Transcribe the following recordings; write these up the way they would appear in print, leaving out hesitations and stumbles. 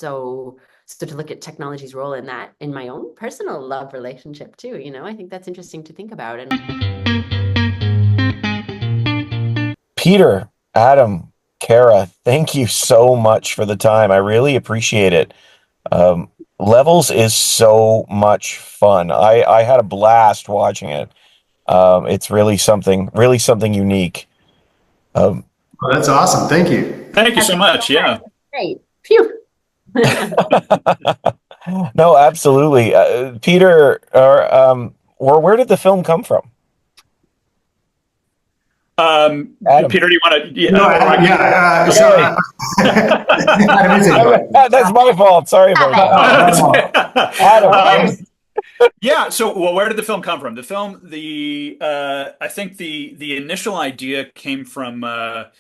so to look at technology's role in that, in my own personal love relationship too, I think that's interesting to think about. And Peter, Adam, Cara, thank you so much for the time. I really appreciate it. Um, Levels is so much fun. I had a blast watching it. It's really something unique. Um, Oh, that's awesome. Thank you. Thank you that's so much. Yeah. great. Phew. no, absolutely. Peter, or where did the film come from? Adam. Peter, do you want to? No, Yeah, or I can. yeah. Go Sorry. Adam is invited. That's my fault. Sorry about that. Adam. um, yeah. So, well, where did the film come from? The film, I think the initial idea came from. I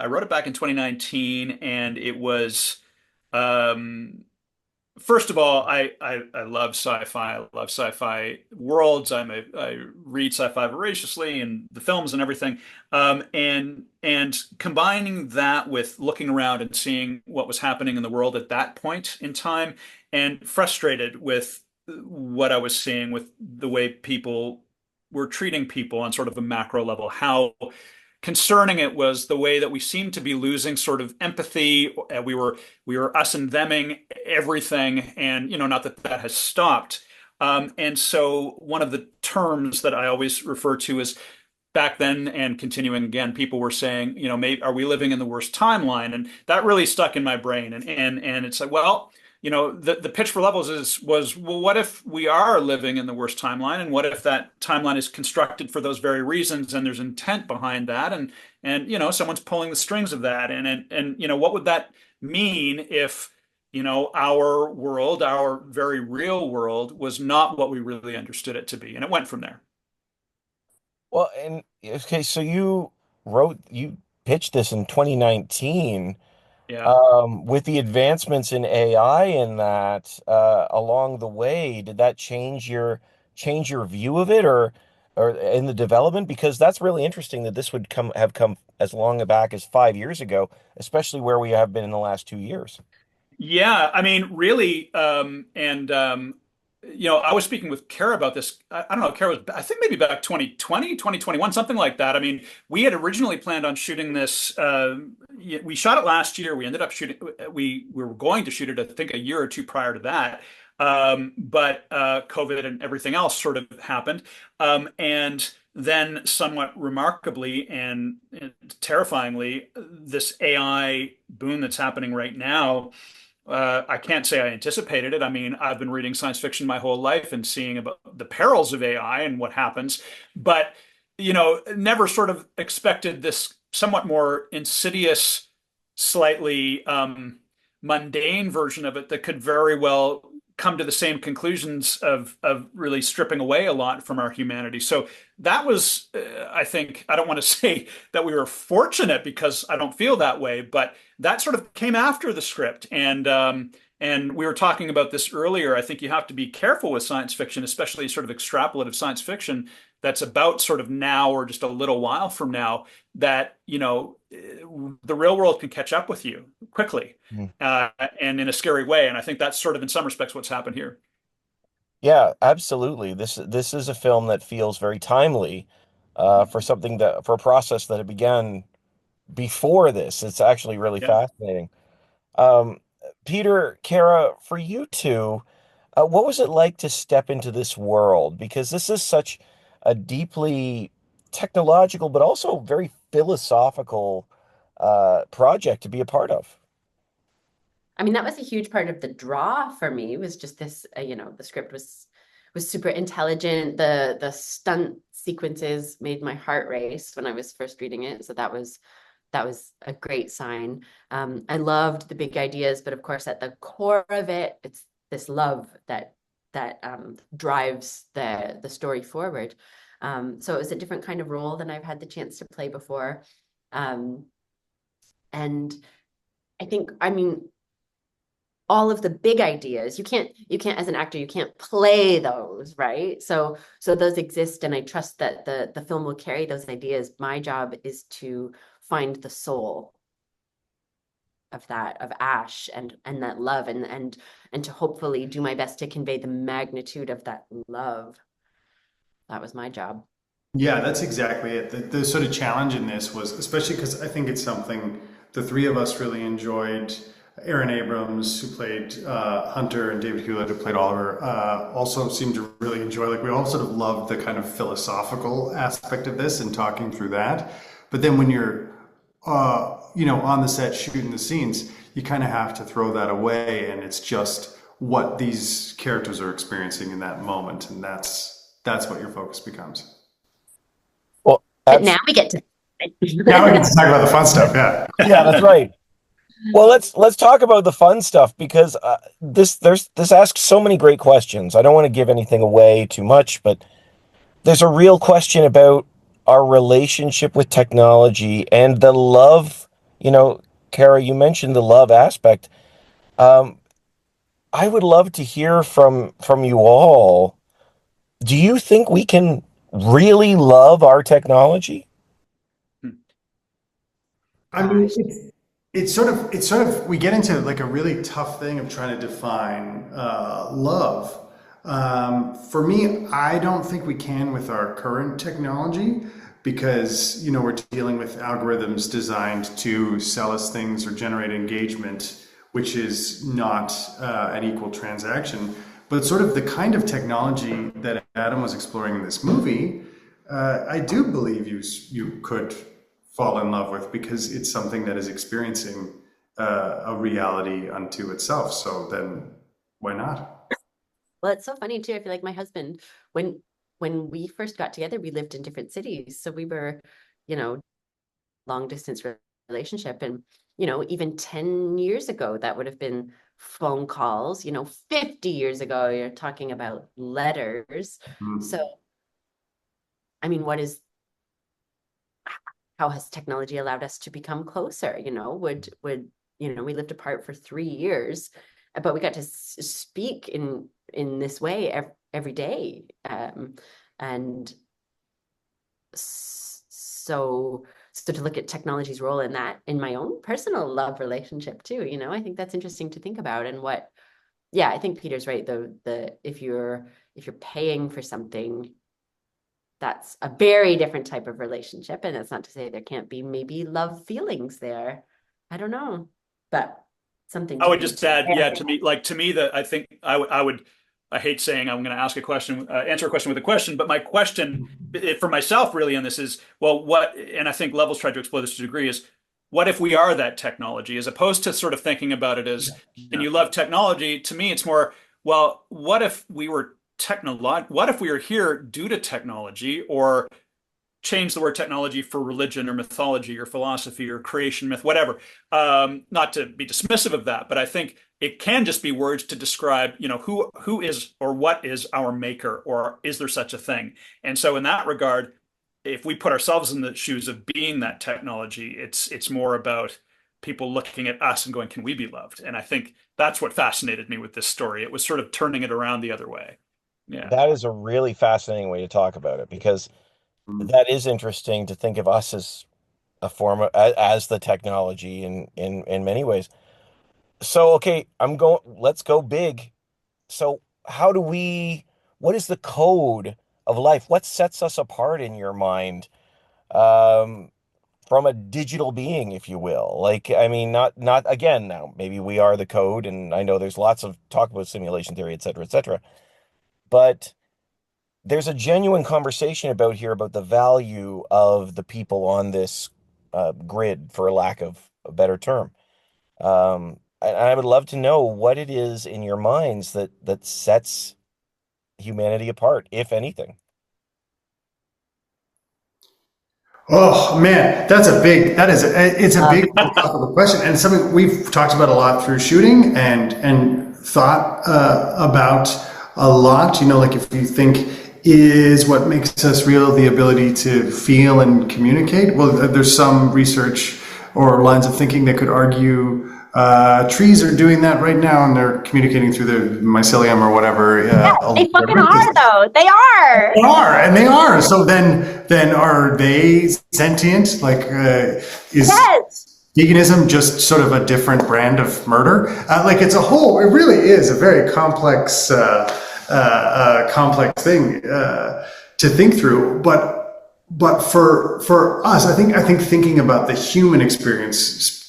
wrote it back in 2019, and it was. Um, First of all, I love sci-fi. I love sci-fi worlds. I read sci-fi voraciously and the films and everything. And combining that with looking around and seeing what was happening in the world at that point in time, and frustrated with what I was seeing with the way people were treating people on sort of a macro level, how concerning it was the way that we seemed to be losing sort of empathy. We were us and theming everything, and not that that has stopped. And so one of the terms that I always refer to is back then and continuing again, people were saying, maybe are we living in the worst timeline? And that really stuck in my brain. And it's like, well, the pitch for Levels was, well, what if we are living in the worst timeline, and what if that timeline is constructed for those very reasons, and there's intent behind that, and someone's pulling the strings of that, and what would that mean if our world, our very real world, was not what we really understood it to be, and it went from there. Well, and okay, so you pitched this in 2019. Yeah. With the advancements in AI and that along the way, did that change your view of it, or in the development? Because that's really interesting that this would have come as long back as 5 years ago, especially where we have been in the last 2 years. Yeah, I mean, really, and I was speaking with Kara about this. I don't know, Kara was, I think maybe back 2020, 2021, something like that. I mean, we had originally planned on shooting this. We shot it last year. We ended up shooting. We were going to shoot it, I think, a year or two prior to that. But COVID and everything else sort of happened. And then, somewhat remarkably and terrifyingly, this AI boom that's happening right now. I can't say I anticipated it. I mean, I've been reading science fiction my whole life and seeing about the perils of AI and what happens, but never sort of expected this somewhat more insidious, slightly mundane version of it that could very well come to the same conclusions of really stripping away a lot from our humanity. So that was, I think, I don't want to say that we were fortunate because I don't feel that way, but that sort of came after the script. And we were talking about this earlier. I think you have to be careful with science fiction, especially sort of extrapolative science fiction that's about sort of now or just a little while from now, that the real world can catch up with you quickly, Mhm. and in a scary way. And I think that's sort of in some respects what's happened here. Yeah, absolutely. This is a film that feels very timely for something that for a process that had began before this. It's actually really Yeah. fascinating. Um, Peter, Kara, for you two, what was it like to step into this world? Because this is such a deeply technological, but also very philosophical project to be a part of. I mean, that was a huge part of the draw for me, was just this, the script was super intelligent. The stunt sequences made my heart race when I was first reading it. So that was a great sign. I loved the big ideas, but of course, at the core of it, it's this love that drives the story forward. So it was a different kind of role than I've had the chance to play before. Um, and I think, I mean, all of the big ideas, you can't as an actor, you can't play those, right? So those exist, and I trust that the film will carry those ideas. My job is to find the soul. that, of Ash and that love, and to hopefully do my best to convey the magnitude of that love. That was my job. Yeah, that's exactly it. The sort of challenge in this was, especially because I think it's something the three of us really enjoyed. Aaron Abrams, who played Hunter, and David Hewlett, who played Oliver, also seemed to really enjoy. Like, we all sort of loved the kind of philosophical aspect of this and talking through that. But then when you're, on the set shooting the scenes, you kind of have to throw that away, and it's just what these characters are experiencing in that moment, and that's what your focus becomes. Well, But now we get to Now we get to talk about the fun stuff. Yeah. yeah, that's right. Well, let's talk about the fun stuff, because this asks so many great questions. I don't want to give anything away too much, but there's a real question about our relationship with technology and the love. Cara, you mentioned the love aspect. I would love to hear from you all. Do you think we can really love our technology? I mean, it's sort of we get into like a really tough thing of trying to define love. For me, I don't think we can with our current technology, because we're dealing with algorithms designed to sell us things or generate engagement, which is not an equal transaction. But sort of the kind of technology that Adam was exploring in this movie, I do believe you could fall in love with, because it's something that is experiencing a reality unto itself. So then why not? Well, it's so funny too. I feel like my husband, when we first got together, we lived in different cities. So we were, long distance relationship. And, even 10 years ago, that would have been phone calls. 50 years ago, you're talking about letters. So, I mean, how has technology allowed us to become closer? We lived apart for 3 years, but we got to speak in this way every day. And so to look at technology's role in that, in my own personal love relationship too, I think that's interesting to think about. And I think Peter's right, though, if you're paying for something, that's a very different type of relationship. And that's not to say there can't be maybe love feelings there. I don't know, but something I to would be. just add, yeah, to me that I think I would, I hate saying I'm going to ask a question, answer a question with a question, but my question for myself really on this is, well, and I think Levels tried to explore this to a degree, is what if we are that technology, as opposed to sort of thinking about it as, and you love technology? To me, it's more, well, what if we were what if we are here due to technology, or change the word technology for religion or mythology or philosophy or creation myth, whatever. Not to be dismissive of that, but I think it can just be words to describe, who is or what is our maker, or is there such a thing? And so in that regard, if we put ourselves in the shoes of being that technology, it's more about people looking at us and going, can we be loved? And I think that's what fascinated me with this story. It was sort of turning it around the other way. Yeah. That is a really fascinating way to talk about it, because that is interesting to think of us as a form of, as the technology in many ways. So, okay, let's go big. So what is the code of life? What sets us apart in your mind, um, from a digital being, if you will? Like, I mean, not again, now, maybe we are the code, and I know there's lots of talk about simulation theory, et cetera, but there's a genuine conversation about the value of the people on this grid, for lack of a better term. And I would love to know what it is in your minds that sets humanity apart, if anything. Oh man, it's a big philosophical question, and something we've talked about a lot through shooting and thought about a lot. Like, if you think, is what makes us real the ability to feel and communicate? Well, there's some research or lines of thinking that could argue trees are doing that right now, and they're communicating through the mycelium or whatever. Yeah, they fucking are, though. They are. They are. So then are they sentient? Like, Yes. veganism just sort of a different brand of murder? Like it's a whole, it really is a very complex thing to think through. But for us, I think thinking about the human experience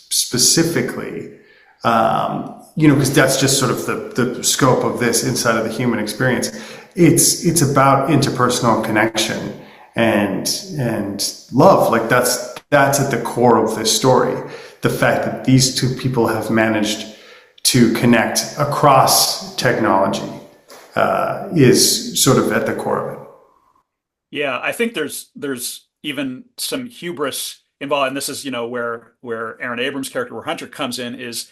specifically, because that's just sort of the scope of this inside of the human experience. It's about interpersonal connection and love. Like that's at the core of this story. The fact that these two people have managed to connect across technology is sort of at the core of it. Yeah, I think there's even some hubris involved, and this is, where Aaron Abrams' character, where Hunter comes in, is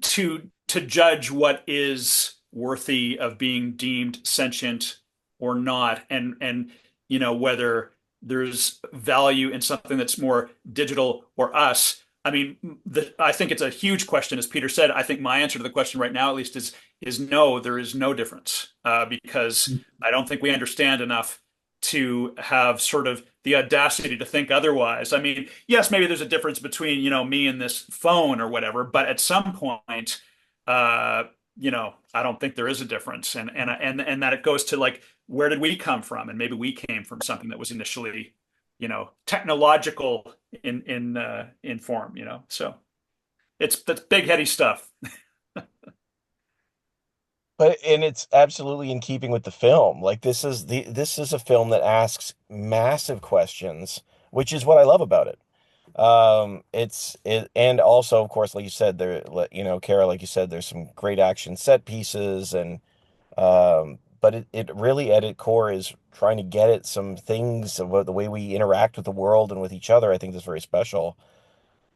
to judge what is worthy of being deemed sentient or not, and whether there's value in something that's more digital or us. I mean, I think it's a huge question, as Peter said. I think my answer to the question right now, at least, is no. There is no difference, because I don't think we understand enough to have sort of the audacity to think otherwise. I mean, yes, maybe there's a difference between, me and this phone or whatever, but at some point, I don't think there is a difference, and that it goes to, like, where did we come from, and maybe we came from something that was initially, technological in form, So that's big heady stuff. And it's absolutely in keeping with the film. Like this is a film that asks massive questions, which is what I love about it. And also, of course, like you said, Kara, like you said, there's some great action set pieces, and but it really at its core is trying to get at some things about the way we interact with the world and with each other. I think that's very special.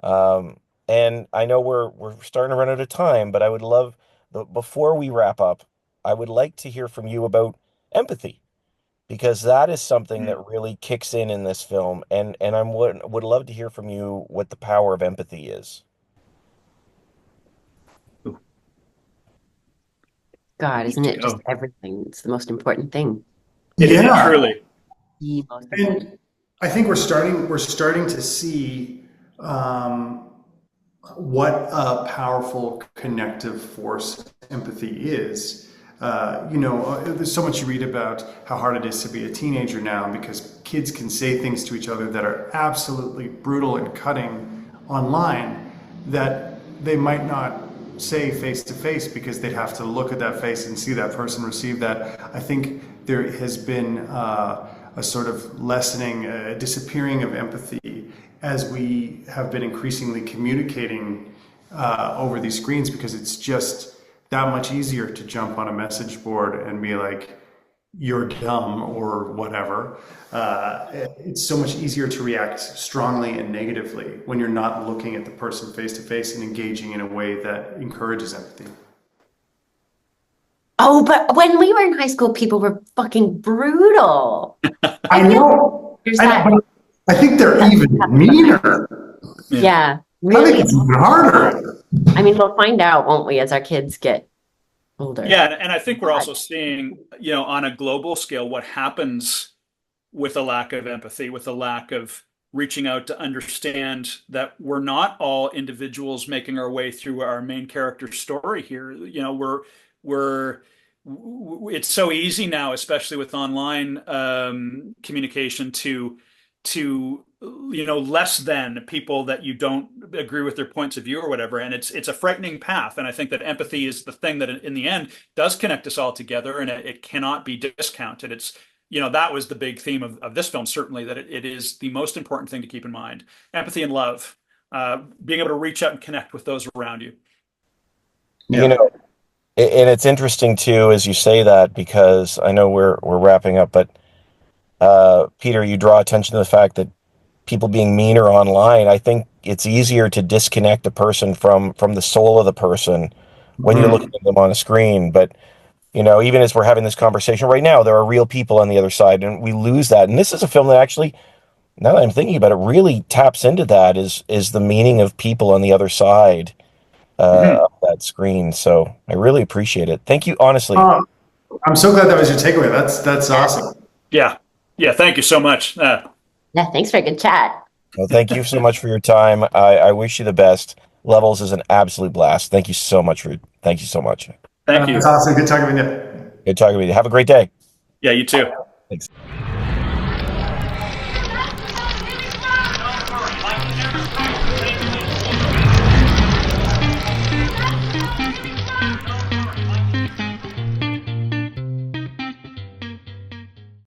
Um, and I know we're starting to run out of time, but I would love before we wrap up, I would like to hear from you about empathy, because that is something Mm. that really kicks in this film, and I would love to hear from you what the power of empathy is. Ooh, God, isn't to it just go. everything? It's the most important thing. It Yeah, truly. The most important. and I think we're starting to see um, what a powerful connective force empathy is. There's so much you read about how hard it is to be a teenager now because kids can say things to each other that are absolutely brutal and cutting online that they might not say face to face because they'd have to look at that face and see that person receive that. I think there has been a sort of lessening, disappearing of empathy as we have been increasingly communicating over these screens, because it's just that much easier to jump on a message board and be like, you're dumb or whatever. It's so much easier to react strongly and negatively when you're not looking at the person face to face and engaging in a way that encourages empathy. Oh, but when we were in high school, people were fucking brutal. I I feel know, there's I know, that. but I think they're That even meaner. Yeah. yeah, I think really. it's even harder. I mean, we'll find out, won't we, as our kids get older? Yeah, and I think we're God. also seeing, on a global scale, what happens with a lack of empathy, with a lack of reaching out to understand that we're not all individuals making our way through our main character story here. We're it's so easy now, especially with online communication, to less than people that you don't agree with their points of view or whatever, and it's a frightening path. And I think that empathy is the thing that in the end does connect us all together, and it cannot be discounted. It's that was the big theme of this film, certainly, that it is the most important thing to keep in mind: empathy and love, being able to reach out and connect with those around you. You Yeah. know, and it's interesting too as you say that, because I know we're wrapping up, but Peter, you draw attention to the fact that people being meaner online, I think it's easier to disconnect a person from the soul of the person when you're looking Mhm. at them on a screen. But even as we're having this conversation right now, there are real people on the other side, and we lose that. And this is a film that actually, now that I'm thinking about it, really taps into that, is the meaning of people on the other side Mhm. of that screen. So I really appreciate it. Thank you, honestly. Uh, I'm so glad that was your takeaway. That's Yeah. awesome. Yeah, yeah. Thank you so much. Yeah, thanks for a good chat. Well, thank you so much for your time. I wish you the best. Levels is an absolute blast. Thank you so much. Thank It's you. awesome. Good talking with you. Good talking with you. Have a great day. Yeah, you too. Thanks.